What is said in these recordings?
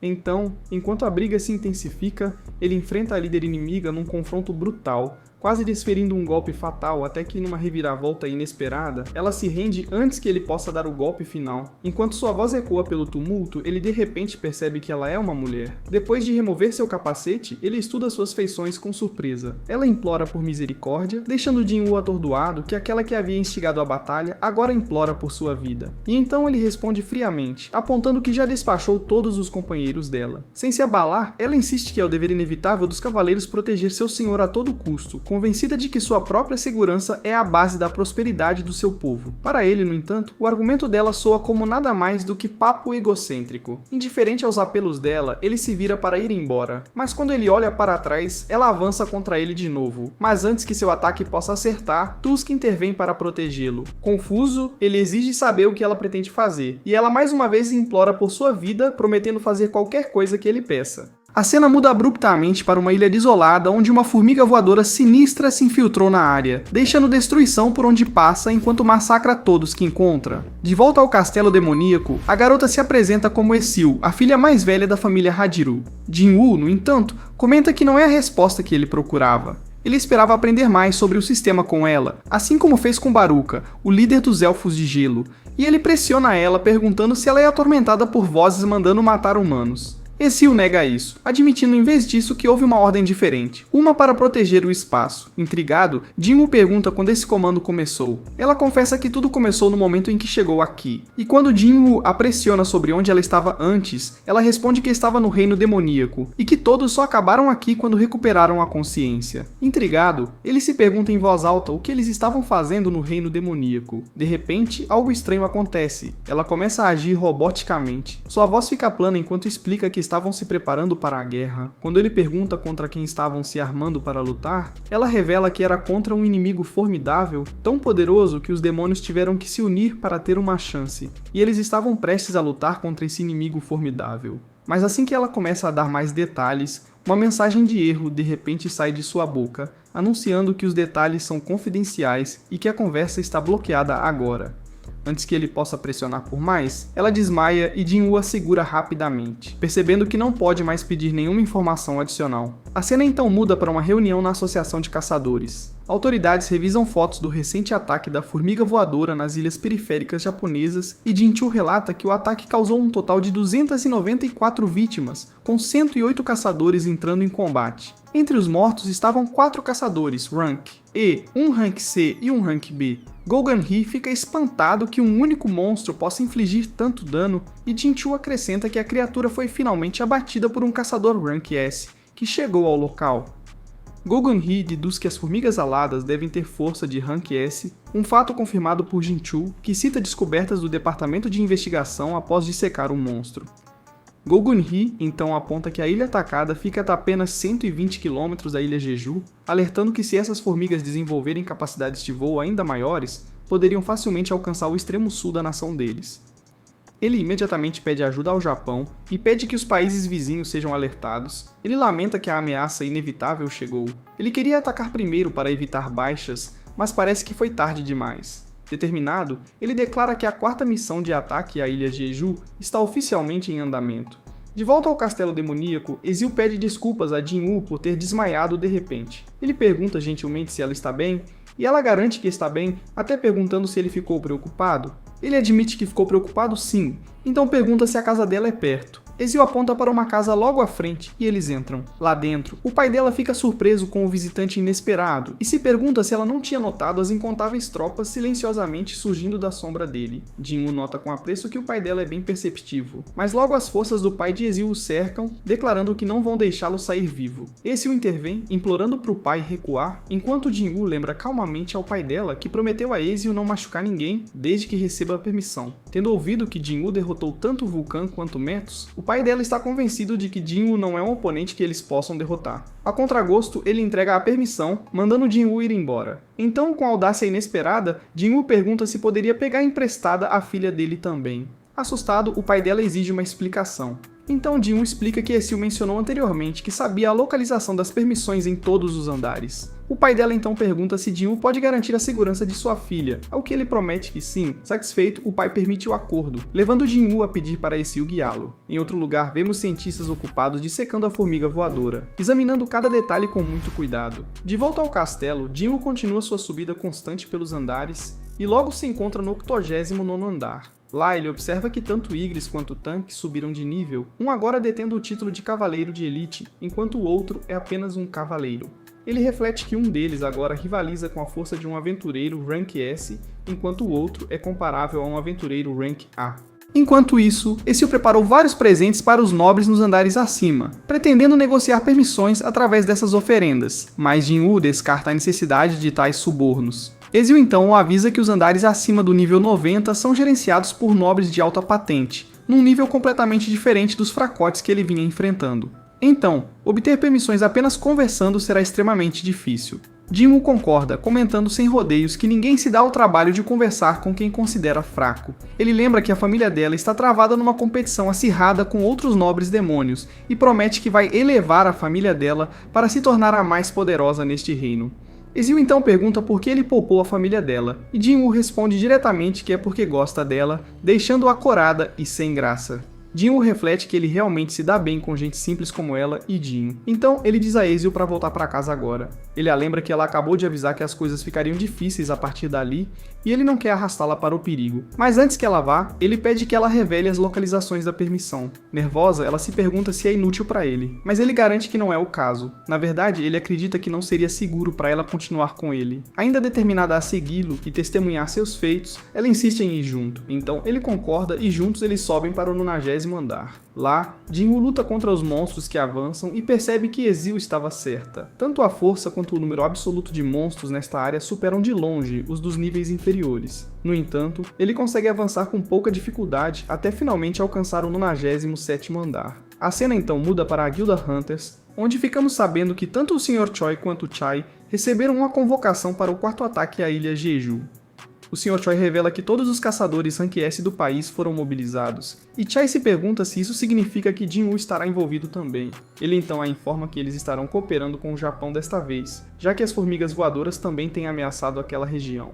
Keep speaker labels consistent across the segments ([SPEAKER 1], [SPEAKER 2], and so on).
[SPEAKER 1] Então, enquanto a briga se intensifica, ele enfrenta a líder inimiga num confronto brutal, quase desferindo um golpe fatal até que, numa reviravolta inesperada, ela se rende antes que ele possa dar o golpe final. Enquanto sua voz ecoa pelo tumulto, ele de repente percebe que ela é uma mulher. Depois de remover seu capacete, ele estuda suas feições com surpresa. Ela implora por misericórdia, deixando Jin-Woo atordoado que aquela que havia instigado a batalha agora implora por sua vida. E então ele responde friamente, apontando que já despachou todos os companheiros dela. Sem se abalar, ela insiste que é o dever inevitável dos cavaleiros proteger seu senhor a todo custo, convencida de que sua própria segurança é a base da prosperidade do seu povo. Para ele, no entanto, o argumento dela soa como nada mais do que papo egocêntrico. Indiferente aos apelos dela, ele se vira para ir embora. Mas quando ele olha para trás, ela avança contra ele de novo. Mas antes que seu ataque possa acertar, Tusk intervém para protegê-lo. Confuso, ele exige saber o que ela pretende fazer, e ela mais uma vez implora por sua vida, prometendo fazer qualquer coisa que ele peça. A cena muda abruptamente para uma ilha desolada onde uma formiga voadora sinistra se infiltrou na área, deixando destruição por onde passa enquanto massacra todos que encontra. De volta ao castelo demoníaco, a garota se apresenta como Esil, a filha mais velha da família Hajiru. Jin-Woo, no entanto, comenta que não é a resposta que ele procurava. Ele esperava aprender mais sobre o sistema com ela, assim como fez com Baruka, o líder dos Elfos de Gelo, e ele pressiona ela perguntando se ela é atormentada por vozes mandando matar humanos. Esil nega isso, admitindo em vez disso que houve uma ordem diferente, uma para proteger o espaço. Intrigado, Jin-Woo pergunta quando esse comando começou. Ela confessa que tudo começou no momento em que chegou aqui, e quando Jin-Woo a pressiona sobre onde ela estava antes, ela responde que estava no reino demoníaco, e que todos só acabaram aqui quando recuperaram a consciência. Intrigado, ele se pergunta em voz alta o que eles estavam fazendo no reino demoníaco. De repente, algo estranho acontece. Ela começa a agir roboticamente. Sua voz fica plana enquanto explica que estavam se preparando para a guerra. Quando ele pergunta contra quem estavam se armando para lutar, ela revela que era contra um inimigo formidável, tão poderoso que os demônios tiveram que se unir para ter uma chance, e eles estavam prestes a lutar contra esse inimigo formidável. Mas assim que ela começa a dar mais detalhes, uma mensagem de erro de repente sai de sua boca, anunciando que os detalhes são confidenciais e que a conversa está bloqueada agora. Antes que ele possa pressionar por mais, ela desmaia e Jin-Woo a segura rapidamente, percebendo que não pode mais pedir nenhuma informação adicional. A cena então muda para uma reunião na Associação de Caçadores. Autoridades revisam fotos do recente ataque da formiga voadora nas ilhas periféricas japonesas e Jin-Chul relata que o ataque causou um total de 294 vítimas, com 108 caçadores entrando em combate. Entre os mortos estavam 4 caçadores Rank E, um Rank C e um Rank B. Gogan-Hee fica espantado que um único monstro possa infligir tanto dano e Jin-Chul acrescenta que a criatura foi finalmente abatida por um caçador Rank S, que chegou ao local. Gogan-Hee deduz que as formigas aladas devem ter força de Rank S, um fato confirmado por Jin-Chul, que cita descobertas do Departamento de Investigação após dissecar um monstro. Gogun-Hee então aponta que a ilha atacada fica a apenas 120 km da ilha Jeju, alertando que se essas formigas desenvolverem capacidades de voo ainda maiores, poderiam facilmente alcançar o extremo sul da nação deles. Ele imediatamente pede ajuda ao Japão e pede que os países vizinhos sejam alertados. Ele lamenta que a ameaça inevitável chegou. Ele queria atacar primeiro para evitar baixas, mas parece que foi tarde demais. Determinado, ele declara que a 4ª missão de ataque à ilha Jeju está oficialmente em andamento. De volta ao castelo demoníaco, Esil pede desculpas a Jin-Woo por ter desmaiado de repente. Ele pergunta gentilmente se ela está bem, e ela garante que está bem, até perguntando se ele ficou preocupado. Ele admite que ficou preocupado sim, então pergunta se a casa dela é perto. Esil aponta para uma casa logo à frente e eles entram. Lá dentro, o pai dela fica surpreso com o visitante inesperado e se pergunta se ela não tinha notado as incontáveis tropas silenciosamente surgindo da sombra dele. Jin-Woo nota com apreço que o pai dela é bem perceptivo, mas logo as forças do pai de Esil o cercam, declarando que não vão deixá-lo sair vivo. Esil intervém, implorando para o pai recuar, enquanto Jin-Woo lembra calmamente ao pai dela que prometeu a Esil não machucar ninguém desde que receba a permissão. Tendo ouvido que Jin-Woo derrotou tanto Vulcan quanto Metos, o pai dela está convencido de que Jin-Woo não é um oponente que eles possam derrotar. A contragosto, ele entrega a permissão, mandando Jin-Woo ir embora. Então, com audácia inesperada, Jin-Woo pergunta se poderia pegar emprestada a filha dele também. Assustado, o pai dela exige uma explicação. Então Jin-Woo explica que Ezio mencionou anteriormente que sabia a localização das permissões em todos os andares. O pai dela então pergunta se Jin-Woo pode garantir a segurança de sua filha, ao que ele promete que sim. Satisfeito, o pai permite o acordo, levando Jin-Woo a pedir para Ezio guiá-lo. Em outro lugar, vemos cientistas ocupados dissecando a formiga voadora, examinando cada detalhe com muito cuidado. De volta ao castelo, Jin-Woo continua sua subida constante pelos andares e logo se encontra no 89º andar. Lá ele observa que tanto Igris quanto Tank subiram de nível, um agora detendo o título de Cavaleiro de Elite, enquanto o outro é apenas um cavaleiro. Ele reflete que um deles agora rivaliza com a força de um aventureiro Rank S, enquanto o outro é comparável a um aventureiro Rank A. Enquanto isso, Ezio preparou vários presentes para os nobres nos andares acima, pretendendo negociar permissões através dessas oferendas, mas Jin-Woo descarta a necessidade de tais subornos. Ezio então o avisa que os andares acima do nível 90 são gerenciados por nobres de alta patente, num nível completamente diferente dos fracotes que ele vinha enfrentando. Então, obter permissões apenas conversando será extremamente difícil. Jin-Woo concorda, comentando sem rodeios que ninguém se dá ao trabalho de conversar com quem considera fraco. Ele lembra que a família dela está travada numa competição acirrada com outros nobres demônios e promete que vai elevar a família dela para se tornar a mais poderosa neste reino. Ezio então pergunta por que ele poupou a família dela, e Jin-Woo responde diretamente que é porque gosta dela, deixando-a corada e sem graça. Jin-Woo reflete que ele realmente se dá bem com gente simples como ela e Jin. Então ele diz a Ezio para voltar para casa agora. Ele a lembra que ela acabou de avisar que as coisas ficariam difíceis a partir dali e ele não quer arrastá-la para o perigo. Mas antes que ela vá, ele pede que ela revele as localizações da permissão. Nervosa, ela se pergunta se é inútil para ele, mas ele garante que não é o caso. Na verdade, ele acredita que não seria seguro para ela continuar com ele. Ainda determinada a segui-lo e testemunhar seus feitos, ela insiste em ir junto. Então ele concorda e juntos eles sobem para o 90º andar. Lá, Jin-Woo luta contra os monstros que avançam e percebe que Ezio estava certa. Tanto a força quanto o número absoluto de monstros nesta área superam de longe os dos níveis inferiores. No entanto, ele consegue avançar com pouca dificuldade até finalmente alcançar o 97º andar. A cena então muda para a Guilda Hunters, onde ficamos sabendo que tanto o Sr. Choi quanto Chai receberam uma convocação para o quarto ataque à ilha Jeju. O Sr. Choi revela que todos os caçadores Rank S do país foram mobilizados, e Chai se pergunta se isso significa que Jin-Woo estará envolvido também. Ele então a informa que eles estarão cooperando com o Japão desta vez, já que as formigas voadoras também têm ameaçado aquela região.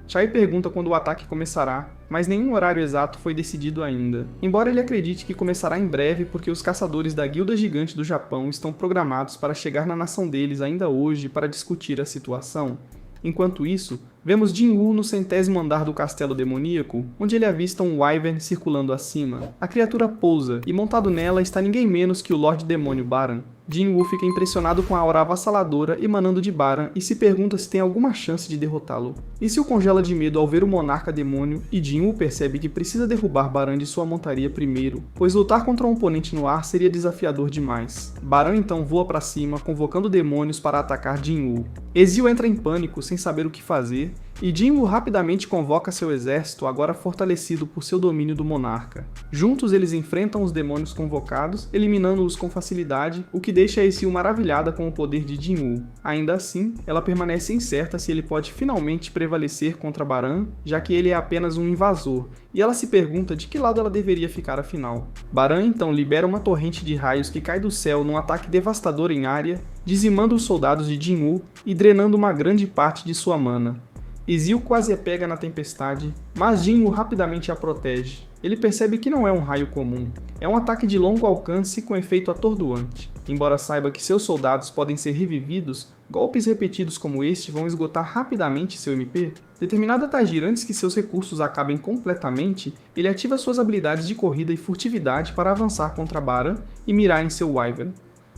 [SPEAKER 1] Chai pergunta quando o ataque começará, mas nenhum horário exato foi decidido ainda, embora ele acredite que começará em breve porque os caçadores da Guilda Gigante do Japão estão programados para chegar na nação deles ainda hoje para discutir a situação. Enquanto isso, vemos Jin-Woo no 100º andar do castelo demoníaco, onde ele avista um Wyvern circulando acima. A criatura pousa, e montado nela está ninguém menos que o Lorde Demônio Baran. Jin-Woo fica impressionado com a aura avassaladora emanando de Baran e se pergunta se tem alguma chance de derrotá-lo. Ezio congela de medo ao ver o monarca demônio e Jin-Woo percebe que precisa derrubar Baran de sua montaria primeiro, pois lutar contra um oponente no ar seria desafiador demais. Baran então voa para cima, convocando demônios para atacar Jin-Woo. Ezio entra em pânico sem saber o que fazer, e Jin-Woo rapidamente convoca seu exército, agora fortalecido por seu domínio do monarca. Juntos eles enfrentam os demônios convocados, eliminando-os com facilidade, o que deixa Ezio maravilhada com o poder de Jin-Woo. Ainda assim, ela permanece incerta se ele pode finalmente prevalecer contra Baran, já que ele é apenas um invasor, e ela se pergunta de que lado ela deveria ficar afinal. Baran então libera uma torrente de raios que cai do céu num ataque devastador em área, dizimando os soldados de Jin-Woo e drenando uma grande parte de sua mana. Ezio quase a pega na tempestade, mas Jin-Woo rapidamente a protege. Ele percebe que não é um raio comum, é um ataque de longo alcance com efeito atordoante. Embora saiba que seus soldados podem ser revividos, golpes repetidos como este vão esgotar rapidamente seu MP. Determinado a agir antes que seus recursos acabem completamente, ele ativa suas habilidades de corrida e furtividade para avançar contra Baran e mirar em seu Wyvern.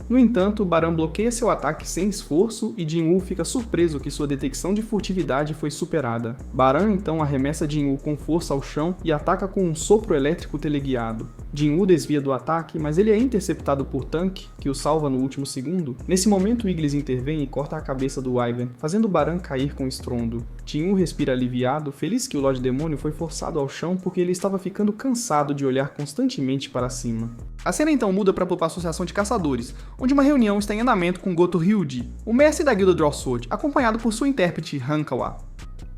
[SPEAKER 1] No entanto, Baran bloqueia seu ataque sem esforço e Jin-Woo fica surpreso que sua detecção de furtividade foi superada. Baran então arremessa Jin-Woo com força ao chão e ataca com um sopro elétrico teleguiado. Jin-Woo desvia do ataque, mas ele é interceptado por Tank, que o salva no último segundo. Nesse momento, Iglis intervém e corta a cabeça do Wyvern, fazendo Baran cair com estrondo. Jin-Woo respira aliviado, feliz que o Lorde Demônio foi forçado ao chão porque ele estava ficando cansado de olhar constantemente para cima. A cena então muda para a Associação de Caçadores, onde uma reunião está em andamento com Goto Ryuji, o mestre da Guilda Drossword, acompanhado por sua intérprete Hankawa.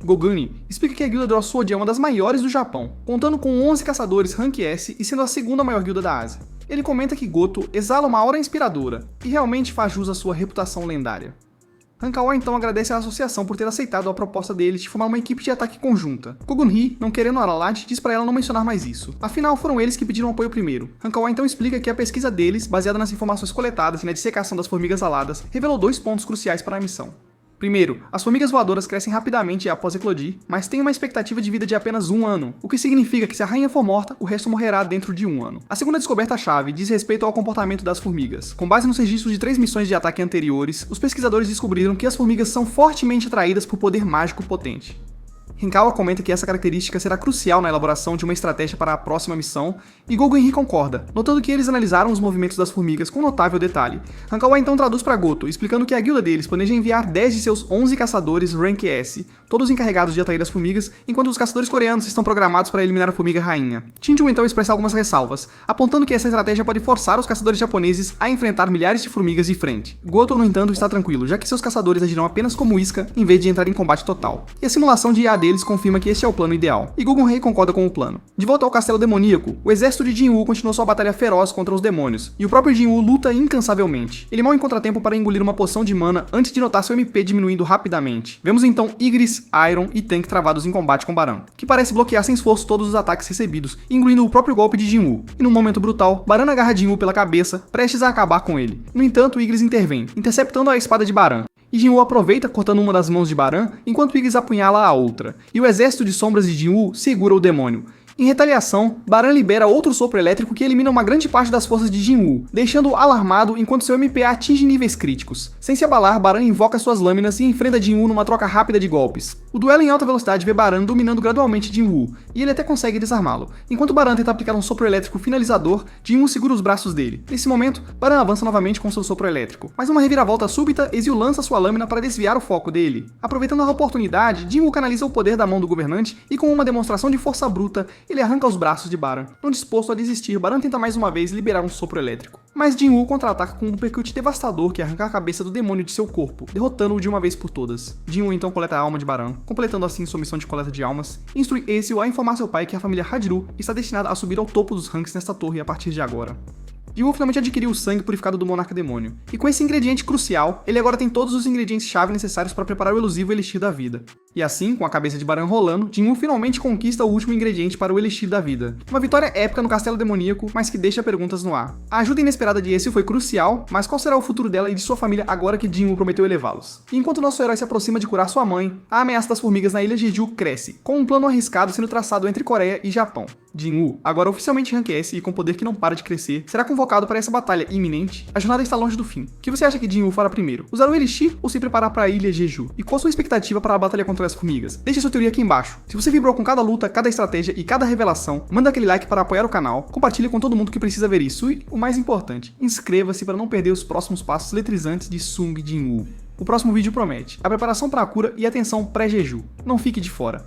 [SPEAKER 1] Goguni explica que a guilda do Sword é uma das maiores do Japão, contando com 11 caçadores Rank S e sendo a segunda maior guilda da Ásia. Ele comenta que Goto exala uma aura inspiradora e realmente faz jus à sua reputação lendária. Hankawa então agradece à associação por ter aceitado a proposta deles de formar uma equipe de ataque conjunta. Kogun-hee, não querendo Aralad, diz pra ela não mencionar mais isso. Afinal, foram eles que pediram apoio primeiro. Hankawa então explica que a pesquisa deles, baseada nas informações coletadas e na dissecação das formigas aladas, revelou 2 pontos cruciais para a missão. Primeiro, as formigas voadoras crescem rapidamente após eclodir, mas têm uma expectativa de vida de apenas 1 ano, o que significa que se a rainha for morta, o resto morrerá dentro de 1 ano. A segunda descoberta-chave diz respeito ao comportamento das formigas. Com base nos registros de 3 missões de ataque anteriores, os pesquisadores descobriram que as formigas são fortemente atraídas por poder mágico potente. Hankawa comenta que essa característica será crucial na elaboração de uma estratégia para a próxima missão, e Goguen concorda, notando que eles analisaram os movimentos das formigas com notável detalhe. Hankawa então traduz para Goto, explicando que a guilda deles planeja enviar 10 de seus 11 caçadores Rank S, todos encarregados de atrair as formigas, enquanto os caçadores coreanos estão programados para eliminar a formiga rainha. Shinju então expressa algumas ressalvas, apontando que essa estratégia pode forçar os caçadores japoneses a enfrentar milhares de formigas de frente. Goto, no entanto, está tranquilo, já que seus caçadores agirão apenas como isca, em vez de entrar em combate total. E a simulação de IA deles confirma que este é o plano ideal, e Guggenheim concorda com o plano. De volta ao castelo demoníaco, o exército de Jin-Woo continua sua batalha feroz contra os demônios, e o próprio Jin-Woo luta incansavelmente. Ele mal encontra tempo para engolir uma poção de mana antes de notar seu MP diminuindo rapidamente. Vemos então Igris, Iron e Tank travados em combate com Baran, que parece bloquear sem esforço todos os ataques recebidos, incluindo o próprio golpe de Jin-Woo. E num momento brutal, Baran agarra Jin-Woo pela cabeça, prestes a acabar com ele. No entanto, Igris intervém, interceptando a espada de Baran. E Jin-Woo aproveita cortando uma das mãos de Baran, enquanto Igris apunhala a outra, e o exército de sombras de Jin-Woo segura o demônio. Em retaliação, Baran libera outro sopro elétrico que elimina uma grande parte das forças de Jin-Woo, deixando-o alarmado enquanto seu MPA atinge níveis críticos. Sem se abalar, Baran invoca suas lâminas e enfrenta Jin-Woo numa troca rápida de golpes. O duelo em alta velocidade vê Baran dominando gradualmente Jin-Woo, e ele até consegue desarmá-lo. Enquanto Baran tenta aplicar um sopro elétrico finalizador, Jin-Woo segura os braços dele. Nesse momento, Baran avança novamente com seu sopro elétrico, mas uma reviravolta súbita, Ezio lança sua lâmina para desviar o foco dele. Aproveitando a oportunidade, Jin-Woo canaliza o poder da mão do governante e com uma demonstração de força bruta, ele arranca os braços de Baran. Não disposto a desistir, Baran tenta mais uma vez liberar um sopro elétrico. Mas Jin-Woo contra-ataca com um uppercut devastador que arranca a cabeça do demônio de seu corpo, derrotando-o de uma vez por todas. Jin-Woo então coleta a alma de Baran, completando assim sua missão de coleta de almas, e instrui Ezio a informar seu pai que a família Hajiru está destinada a subir ao topo dos ranks nesta torre a partir de agora. Jin-Woo finalmente adquiriu o sangue purificado do Monarca Demônio, e com esse ingrediente crucial, ele agora tem todos os ingredientes-chave necessários para preparar o elusivo Elixir da Vida. E assim, com a cabeça de Baran rolando, Jin-Woo finalmente conquista o último ingrediente para o Elixir da Vida. Uma vitória épica no Castelo Demoníaco, mas que deixa perguntas no ar. A ajuda inesperada de Ezio foi crucial, mas qual será o futuro dela e de sua família agora que Jin-Woo prometeu elevá-los? E enquanto nosso herói se aproxima de curar sua mãe, a ameaça das formigas na ilha Jeju cresce, com um plano arriscado sendo traçado entre Coreia e Japão. Jin-Woo, agora oficialmente Rank S e com poder que não para de crescer, será convocado para essa batalha iminente. A jornada está longe do fim. O que você acha que Jin-Woo fará primeiro? Usar o Elixir ou se preparar para a ilha Jeju? E qual sua expectativa para a batalha contra as formigas? Deixe sua teoria aqui embaixo. Se você vibrou com cada luta, cada estratégia e cada revelação, manda aquele like para apoiar o canal, compartilhe com todo mundo que precisa ver isso e, o mais importante, inscreva-se para não perder os próximos passos eletrizantes de Sung Jin-Woo. O próximo vídeo promete a preparação para a cura e a tensão pré-Jeju. Não fique de fora.